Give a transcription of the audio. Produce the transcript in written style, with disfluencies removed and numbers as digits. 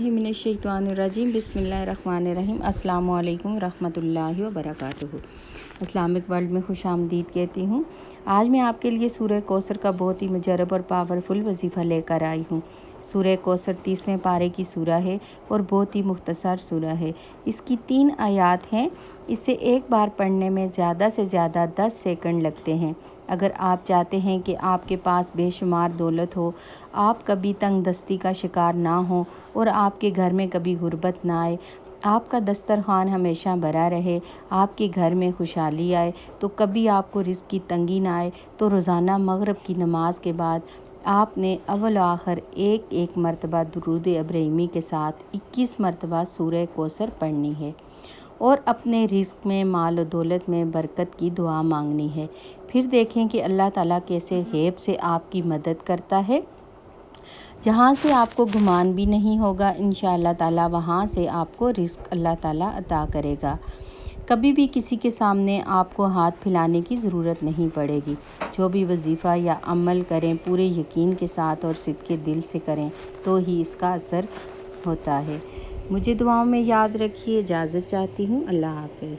बिस्मिल्लाहिर्रहमानिर्रहीम बिस्मिल्लाहिर्रहमानिर्रहीम अस्सलामु अलैकुम रहमतुल्लाहि व बरकातुहू। इस्लामिक वर्ल्ड में खुश आमदीद कहती हूँ। आज मैं आपके लिए सूरह कौसर का बहुत ही मुजरब और पावरफुल वजीफ़ा लेकर आई हूँ। सूरह कौसर 30वें पारे की सूरह है और बहुत ही मुख्तसर सूरह है। इसकी 3 आयात हैं। इसे एक बार पढ़ने में ज़्यादा से ज़्यादा 10 सेकंड लगते हैं। अगर आप चाहते हैं कि आपके पास बेशुमार दौलत हो, आप कभी तंगदस्ती का शिकार ना हो और आपके घर में कभी गुर्बत ना आए, आपका दस्तरखान हमेशा भरा रहे, आपके घर में खुशहाली आए, तो कभी आपको रिज़्क़ की तंगी ना आए, तो रोज़ाना मगरिब की नमाज के बाद आपने अव्वल आखिर एक मरतबा दुरूद इब्राहिमी के साथ 21 मरतबा सूरह कौसर पढ़नी है और अपने रिज़्क़ में, माल और दौलत में बरकत की दुआ मांगनी है। फिर देखें कि अल्लाह ताला कैसे गैब से आपकी मदद करता है, जहाँ से आपको गुमान भी नहीं होगा। इंशाअल्लाह ताला वहाँ से आपको रिज़्क़ अल्लाह ताला अता करेगा। कभी भी किसी के सामने आपको हाथ फैलाने की ज़रूरत नहीं पड़ेगी। जो भी वजीफ़ा या अमल करें पूरे यकीन के साथ और सिद्क़े दिल से करें तो ही इसका असर होता है। मुझे दुआओं में याद रखिए। इजाज़त चाहती हूँ। अल्लाह हाफ़िज़।